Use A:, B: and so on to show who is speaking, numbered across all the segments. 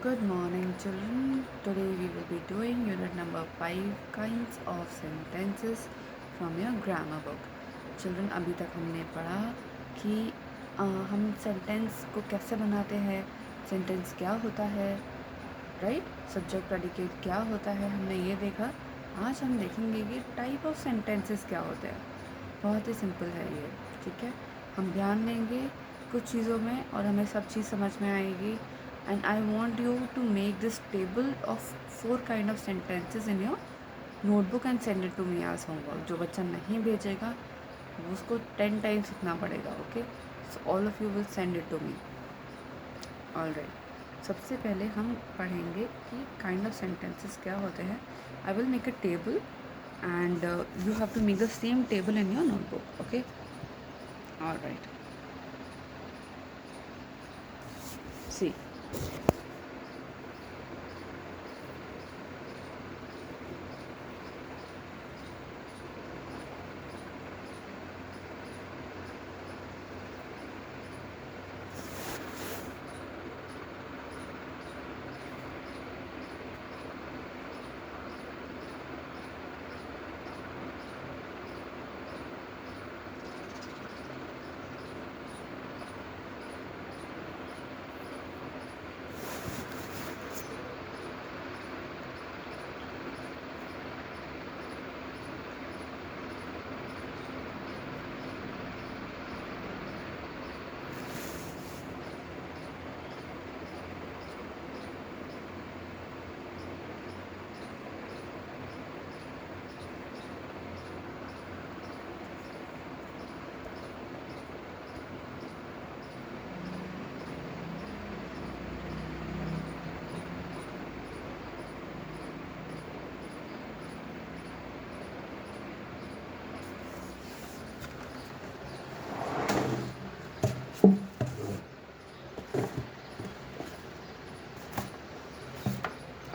A: Good morning, children. Today we will be doing unit number 5 kinds of sentences from your grammar book. Children, अभी तक हमने पढ़ा कि हम सेंटेंस को कैसे बनाते हैं, सेंटेंस क्या होता है, राइट, सब्जेक्ट प्रेडिकेट क्या होता है, हमने ये देखा. आज हम देखेंगे कि टाइप ऑफ सेंटेंसेस क्या होते हैं. बहुत ही सिंपल है ये, ठीक है. हम ध्यान देंगे कुछ चीज़ों में और हमें सब चीज़ समझ में आएगी. And I want you to make this table of 4 kind of sentences in your notebook and send it to me as homework. जो बच्चा नहीं भेजेगा वो उसको 10 times लिखना पड़ेगा. Okay, so all of you will send it to me. All right, सबसे पहले हम पढ़ेंगे कि काइंड ऑफ सेंटेंसेस क्या होते हैं. I will make a table and you have to make the same table in your notebook. Okay, all right, see.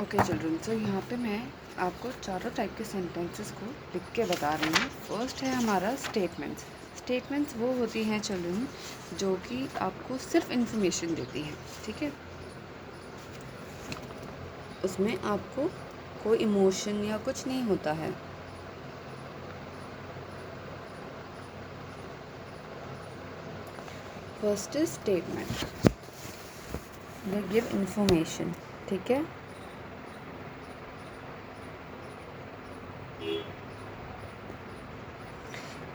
A: Okay children, so यहाँ पे मैं आपको चारों टाइप के सेंटेंसेस को लिख के बता रही हूँ. फर्स्ट है हमारा स्टेटमेंट्स. स्टेटमेंट्स वो होती हैं चिल्ड्रन जो कि आपको सिर्फ इन्फॉर्मेशन देती हैं, ठीक है. उसमें आपको कोई इमोशन या कुछ नहीं होता है. First is statement, they give information, ठीक है.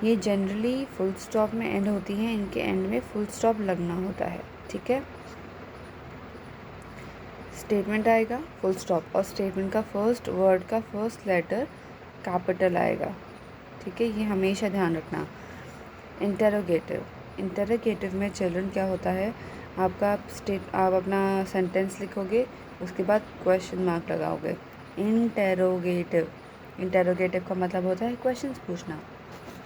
A: ये जनरली फुल स्टॉप में एंड होती हैं, इनके एंड में फुल स्टॉप लगना होता है, ठीक है. स्टेटमेंट आएगा फुल स्टॉप और स्टेटमेंट का फर्स्ट वर्ड का फर्स्ट लेटर कैपिटल आएगा, ठीक है. ये हमेशा ध्यान रखना. इंटरोगेटिव, इंटरोगेटिव में चिल्ड्रन क्या होता है, आप अपना सेंटेंस लिखोगे, उसके बाद क्वेश्चन मार्क लगाओगे. इंटरोगेटिव, इंटरोगेटिव का मतलब होता है क्वेश्चंस पूछना,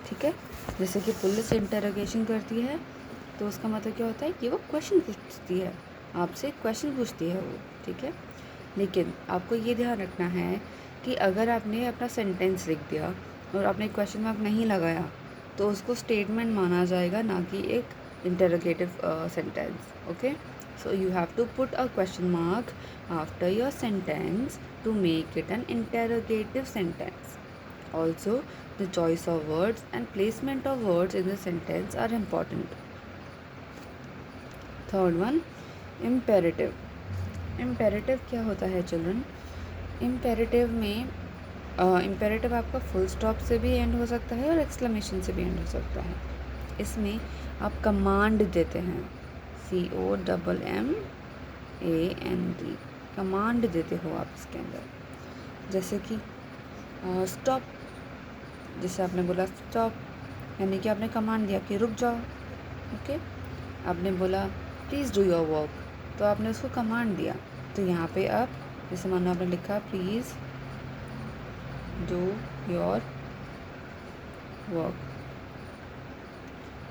A: ठीक है. जैसे कि पुलिस इंटरोगेशन करती है तो उसका मतलब क्या होता है कि वो क्वेश्चन पूछती है, आपसे क्वेश्चन पूछती है वो, ठीक है. लेकिन आपको ये ध्यान रखना है कि अगर आपने अपना सेंटेंस लिख दिया और आपने क्वेश्चन मार्क नहीं लगाया तो उसको स्टेटमेंट माना जाएगा, ना कि एक interrogative sentence. Okay, so you have to put a question mark after your sentence to make it an interrogative sentence. Also, the choice of words and placement of words in the sentence are important. Third one, imperative. Imperative क्या होता है children? Imperative में imperative आपका full stop से भी end हो सकता है और exclamation से भी end हो सकता है. इसमें आप command देते हैं, COMMAND, command देते हो आप इसके अंदर. जैसे कि stop, जैसे आपने बोला स्टॉप, यानी कि आपने कमांड दिया कि रुक जाओ. ओके, आपने बोला प्लीज़ डू योर वर्क, तो आपने उसको कमांड दिया. तो यहाँ पे आप जैसे मानो आपने लिखा प्लीज़ डू योर वर्क,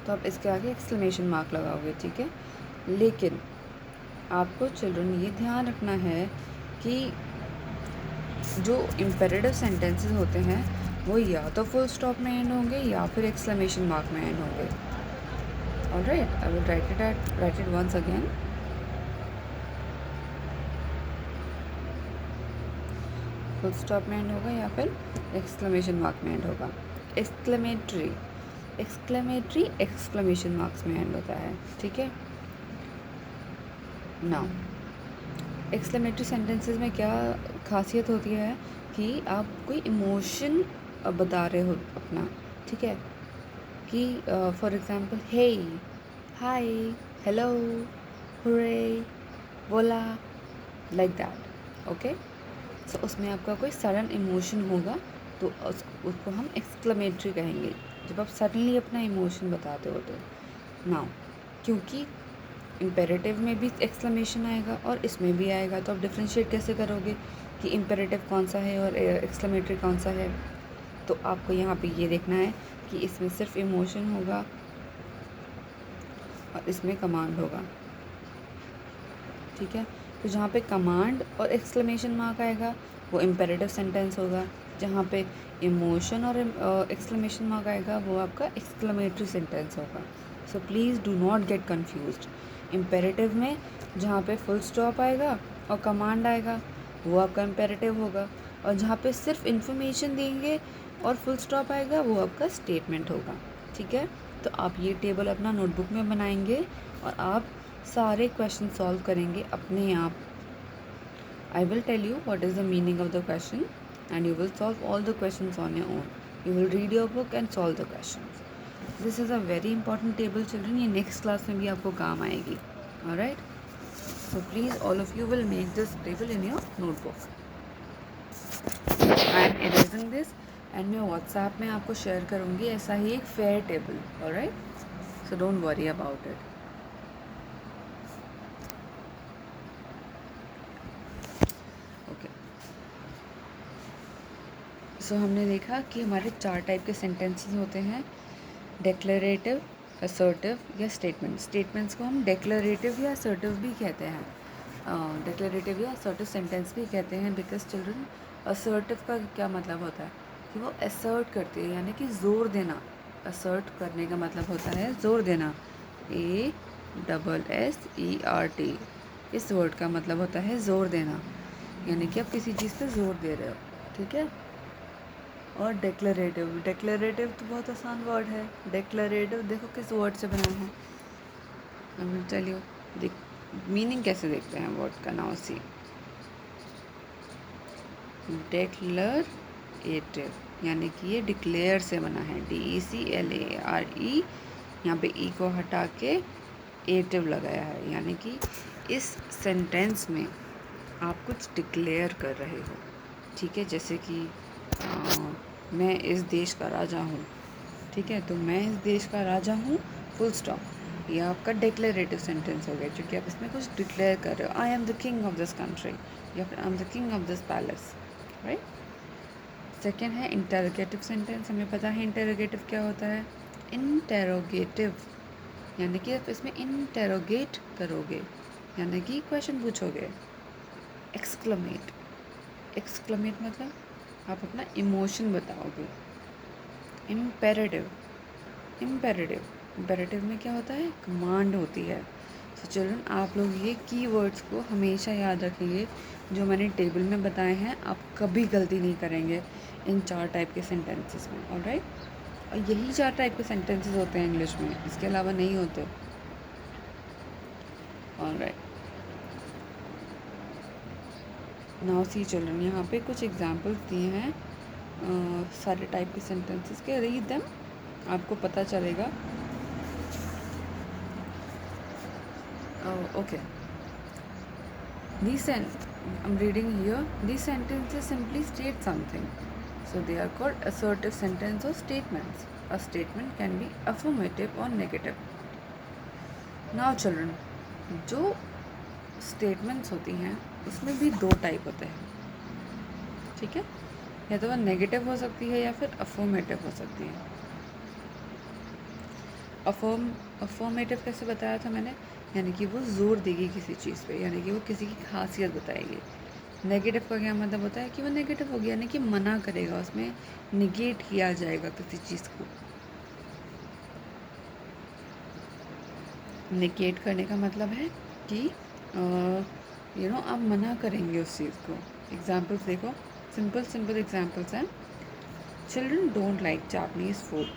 A: तो आप इसके आगे एक्सक्लेमेशन मार्क लगाओगे, ठीक है. लेकिन आपको चिल्ड्रन ये ध्यान रखना है कि जो इम्पेरेटिव सेंटेंसेस होते हैं वो या तो फुल स्टॉप में एंड होंगे या फिर एक्सक्लेमेशन मार्क में एंड होंगे. Alright, I will write it once again. Full stop में एंड होगा या फिर एक्सक्लेमेशन मार्क में एंड होगा। एक्सक्लेमेटरी एक्सक्लेमेशन मार्क्स में एंड होता है, ठीक है। नाउ एक्सक्लेमेटरी सेंटेंसेस में क्या खासियत होती है कि आप कोई इमोशन बता रहे हो अपना, ठीक है, कि for example hey, hi, hello, hooray, बोला, लाइक दैट, ओके। सो उसमें आपका कोई सडन इमोशन होगा तो उसको हम एक्सक्लेमेटरी कहेंगे, जब आप सडनली अपना इमोशन बताते हो तो। नाउ क्योंकि इम्पेरेटिव में भी एक्सक्लेमेशन आएगा और इसमें भी आएगा, तो आप डिफ्रेंशिएट कैसे करोगे कि इम्पेरेटिव कौन सा है और एक्सक्लेमेटरी कौन सा है। तो आपको यहाँ पे ये देखना है कि इसमें सिर्फ इमोशन होगा और इसमें कमांड होगा, ठीक है। तो जहाँ पे कमांड और एक्सक्लेमेशन मार्क आएगा वो इम्पेरेटिव सेंटेंस होगा, जहाँ पे इमोशन और एक्सक्लेमेशन मार्क आएगा वो आपका एक्सक्लेमेटरी सेंटेंस होगा। So please do not gate confused. Imperative में जहाँ पे फुल स्टॉप आएगा और कमांड आएगा वो आपका इम्पेरेटिव होगा, और जहाँ पे सिर्फ इन्फॉर्मेशन देंगे और फुल स्टॉप आएगा वो आपका स्टेटमेंट होगा, ठीक है। तो आप ये टेबल अपना नोटबुक में बनाएंगे और आप सारे क्वेश्चन सॉल्व करेंगे अपने आप। I will tell you what is the meaning of the question and you will solve all the questions on your own. You will read your book and solve the questions. This is a very important table children, ये next class में भी आपको काम आएगी। Alright, so please all of you will make this table in your notebook. I am erasing this and मैं WhatsApp में आपको share करूँगी ऐसा ही एक fair table. Alright, so don't worry about it. Okay, so हमने देखा कि हमारे 4 टाइप के सेंटेंसेस होते हैं, डिक्लेरेटिव, असर्टिव या स्टेटमेंट। स्टेटमेंट्स को हम डिक्लेरेटिव या असर्टिव भी कहते हैं, डिक्लेरेटिव या असर्टिव सेंटेंस भी कहते हैं, बिकॉज चिल्ड्रन असर्टिव का क्या मतलब होता है कि वो असर्ट करते हैं, यानी कि ज़ोर देना। असर्ट करने का मतलब होता है ज़ोर देना, ASSERT। इस वर्ड का मतलब होता है ज़ोर देना, यानी कि आप किसी चीज़ पे ज़ोर दे रहे हो, ठीक है। और डिक्लेरेटिव, डिक्लेरेटिव तो बहुत आसान वर्ड है। डिक्लेरेटिव देखो किस वर्ड से बना है, हम चलिए मीनिंग कैसे देखते हैं वर्ड का। नाउ सी, डिक्लेरेटिव यानी कि ये डिक्लेयर से बना है, DECLARE। यहाँ पे ई को हटा के एटिव लगाया है, यानी कि इस सेंटेंस में आप कुछ डिक्लेयर कर रहे हो, ठीक है। जैसे कि मैं इस देश का राजा हूँ, ठीक है। तो मैं इस देश का राजा हूँ, फुल स्टॉप, ये आपका डिक्लेरेटिव सेंटेंस हो गया, क्योंकि आप इसमें कुछ डिक्लेयर कर रहे हो। I am the king of this country या फिर I am the king of this palace, right. Second है इंटेरोगेटिव सेंटेंस। हमें पता है इंटेरोगेटिव क्या होता है। इंटेरोगेटिव यानी कि आप इसमें इंटेरोगेट करोगे, यानी कि क्वेश्चन पूछोगे। एक्सक्लेमेट, एक्सक्लेमेट मतलब आप अपना इमोशन बताओगे। इम्पेरेटिव, इम्पेरेटिव में क्या होता है, कमांड होती है। तो चिल्ड्रन आप लोग ये कीवर्ड्स को हमेशा याद रखेंगे, जो मैंने टेबल में बताए हैं, आप कभी गलती नहीं करेंगे इन 4 टाइप के सेंटेंसेस में। ऑलराइट, और यही 4 टाइप के सेंटेंसेस होते हैं इंग्लिश में, इसके अलावा नहीं होते। ऑलराइट, नाउ सी चिल्ड्रन, यहाँ पे कुछ एग्जांपल्स दिए हैं सारे टाइप के सेंटेंसेस के। रीड देम, आपको पता चलेगा। Okay, I'm reading here. These sentences simply state something, so they are called assertive sentence or statements. A statement can be affirmative or negative. Now children, जो statements होती हैं उसमें भी 2 टाइप होते हैं, ठीक है। या तो वह नेगेटिव हो सकती है या फिर अफर्मेटिव हो सकती है। अफर्मेटिव कैसे बताया था मैंने, यानी कि वो ज़ोर देगी किसी चीज़ पे, यानी कि वो किसी की खासियत बताएगी। नेगेटिव का क्या मतलब होता है कि वो नेगेटिव होगी, यानी कि मना करेगा, उसमें निगेट किया जाएगा किसी चीज़ को। निगेट करने का मतलब है कि आप मना करेंगे उस चीज़ को। एग्जाम्पल्स देखो, सिंपल एग्जाम्पल्स हैं. Children don't like Japanese food,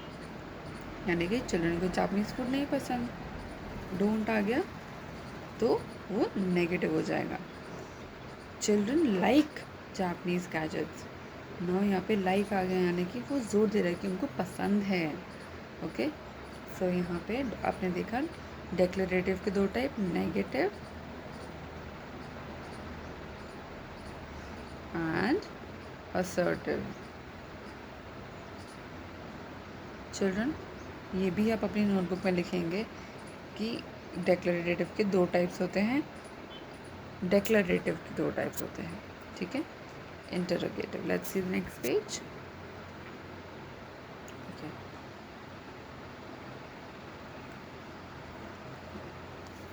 A: यानी कि चिल्ड्रन को जापनीज़ फूड नहीं पसंद. डोंट आ गया तो वो नेगेटिव हो जाएगा. चिल्ड्रन लाइक जापनीज़ गैजेट्स, ना यहाँ पे लाइक आ गया, यानी कि वो जोर दे रहा है कि उनको पसंद है. ओके, सो यहाँ पे आपने देखा डिक्लेरेटिव के दो type, negative and assertive. Children, ये भी आप अपनी नोटबुक में लिखेंगे कि डिक्लेरेटिव के दो टाइप्स होते हैं, डिक्लेरेटिव के दो टाइप्स होते हैं. ठीक है. Interrogative. Let's see the next page.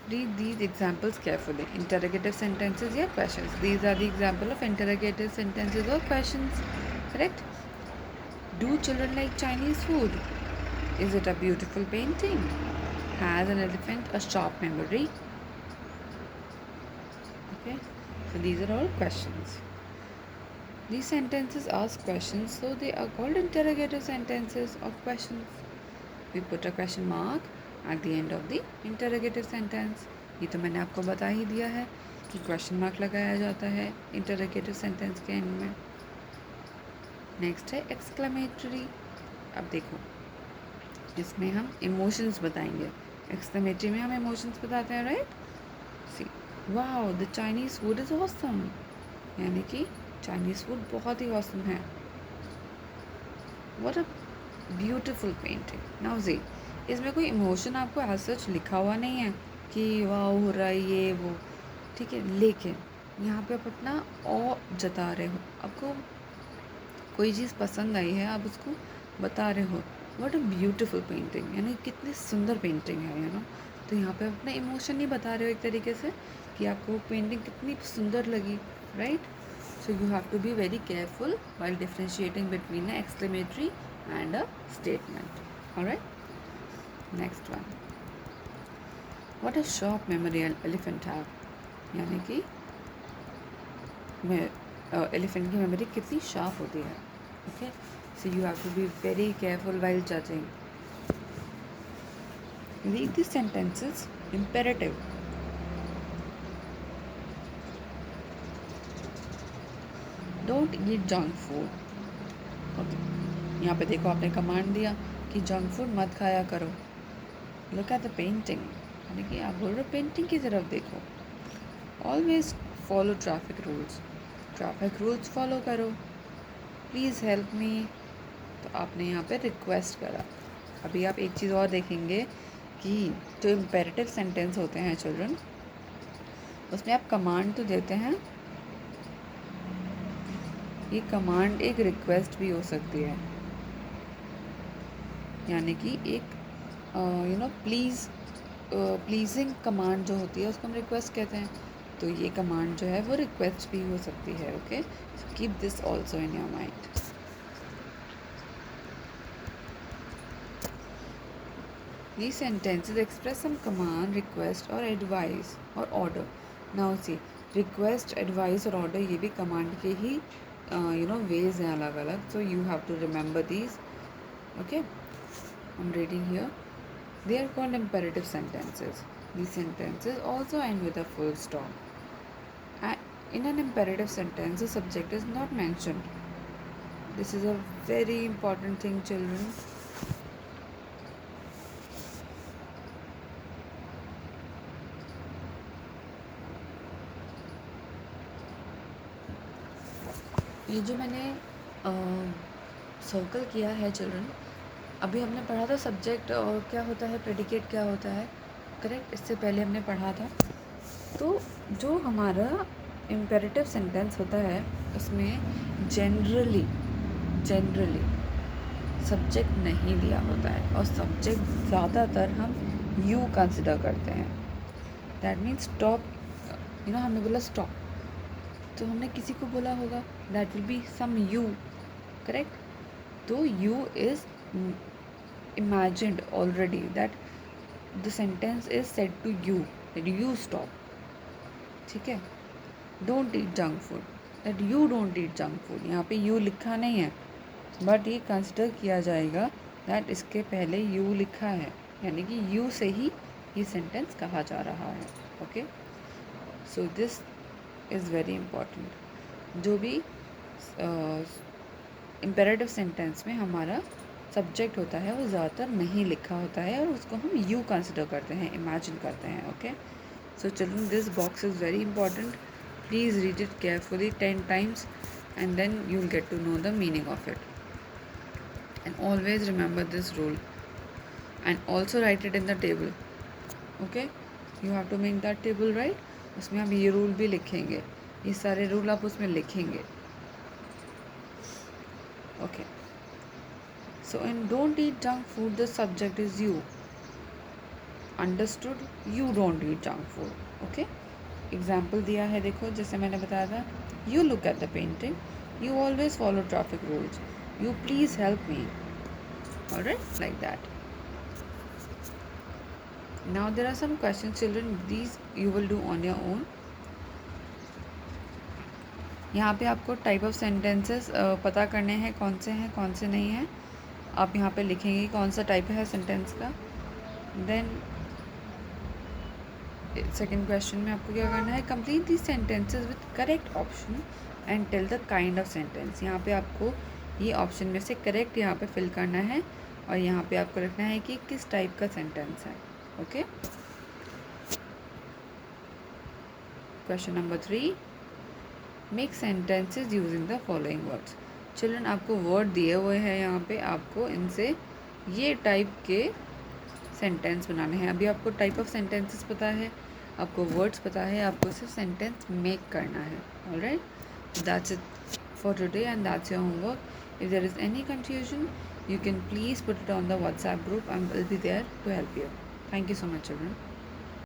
A: Read these examples carefully. Interrogative sentences या questions. These are the example of interrogative sentences or questions. Correct? Do children like Chinese food? Is it a beautiful painting? Has an elephant a sharp memory? Okay. So these are all questions. These sentences ask questions, so they are called interrogative sentences or questions. We put a question mark at the end of the interrogative sentence. ये तो मैंने आपको बता ही दिया है कि question mark लगाया जाता है इंटरोगेटिव सेंटेंस के एंड में. नेक्स्ट है एक्सक्लेमेटरी. अब देखो, इसमें हम इमोशंस बताएंगे. एक्सक्लेमेटरी में हम इमोशंस बताते हैं, right. See, wow the Chinese food is awesome, यानी कि चाइनीज़ फूड बहुत ही ऑसम है. What a beautiful painting. Now see, इसमें कोई इमोशन आपको एज सच लिखा हुआ नहीं है कि वाह हो रहा है ये वो. ठीक है, लेकिन यहाँ पे आप अपना ऑ जता रहे हो, आपको कोई चीज़ पसंद आई है, आप उसको बता रहे हो. व्हाट अ ब्यूटिफुल पेंटिंग, यानी कितनी सुंदर पेंटिंग है, यू नो. तो यहाँ पे अपना इमोशन नहीं बता रहे हो एक तरीके से कि आपको वो पेंटिंग कितनी सुंदर लगी, right. So you have to be very careful while differentiating between an exclamatory and a statement. Alright. Next one. What a sharp memory elephant have, यानी कि एलिफेंट की मेमोरी कितनी शार्प होती है. Okay, so you have to be very careful while judging. Read this sentences imperative. Don't eat junk food. Okay, यहाँ पे देखो आपने कमांड दिया कि जंक फूड मत खाया करो. लुक एट द पेंटिंग, यानी कि आप बोल रहे हो पेंटिंग की तरफ देखो. Always follow traffic rules. Traffic rules follow करो. Please help me. तो आपने यहाँ पे रिक्वेस्ट करा. अभी आप एक चीज़ और देखेंगे कि जो इम्पेरेटिव सेंटेंस होते हैं चिल्ड्रन, उसमें आप कमांड तो देते हैं, ये कमांड एक रिक्वेस्ट भी हो सकती है. यानी कि एक प्लीज़िंग कमांड जो होती है उसको हम रिक्वेस्ट कहते हैं. तो ये कमांड जो है वो रिक्वेस्ट भी हो सकती है. Okay, so keep this also in your mind. These sentences express some command, request or advice or order. Now see, request, advice और order ये भी command के ही ways हैं अलग अलग. So you have to remember these. Okay, I'm reading here. They are called imperative sentences. These sentences also end with a full stop. In an imperative sentence, the subject is not mentioned. This is a very important thing, children. ये जो मैंने circle किया है children, अभी हमने पढ़ा था subject और क्या होता है, प्रेडिकेट क्या होता है, करेक्ट. इससे पहले हमने पढ़ा था. तो जो हमारा इम्पेरेटिव सेंटेंस होता है उसमें जनरली सब्जेक्ट नहीं लिया होता है, और सब्जेक्ट ज़्यादातर हम यू कंसिडर करते हैं. That means stop. हमने बोला स्टॉप, तो हमने किसी को बोला होगा, that will be some you, correct. तो you is imagined already that the sentence is said to you, that you stop. ठीक है. Don't eat junk food. That you don't eat junk food. यहाँ पे यू लिखा नहीं है, but ये consider किया जाएगा दैट इसके पहले यू लिखा है, यानी कि यू से ही ये सेंटेंस कहा जा रहा है। Okay, so this is very important. जो भी इम्पेरेटिव सेंटेंस में हमारा सब्जेक्ट होता है वो ज़्यादातर नहीं लिखा होता है और उसको हम यू कंसिडर करते हैं, इमेजिन करते हैं। Okay, so children this box is very important, please read it carefully 10 times and then you'll get to know the meaning of it. And always remember this rule and also write it in the table. Okay, you have to make that table, right? उसमें आप ये rule भी लिखेंगे, ये सारे rule आप उसमें लिखेंगे। Okay, so in don't eat junk food the subject is you. Understood? You don't eat junk food. Okay, example दिया है, देखो जैसे मैंने बताया था, you look at the painting, you always follow traffic rules, you please help me. Alright, like that. Now there are some questions children, these you will do on your own. यहाँ पे आपको टाइप ऑफ सेंटेंसेस पता करने हैं कौन से हैं कौन से नहीं हैं। आप यहाँ पे लिखेंगे कौन सा टाइप है सेंटेंस का। देन सेकेंड क्वेश्चन में आपको क्या करना है, complete this sentences with correct option and tell the kind of sentence. यहाँ पे आपको ये ऑप्शन में से करेक्ट यहाँ पे फिल करना है और यहाँ पे आपको लिखना है कि किस टाइप का सेंटेंस है। Okay, question number 3, make sentences using the following words. Children आपको वर्ड दिए हुए हैं, यहाँ पे आपको इनसे ये टाइप के सेंटेंस बनाने हैं। अभी आपको टाइप ऑफ सेंटेंसेस पता है, आपको वर्ड्स पता है, आपको सिर्फ सेंटेंस मेक करना है। Alright, that's it for today and that's your homework. If there is any confusion you can please put it on the WhatsApp group and we'll be there to help you. Thank you so much, children.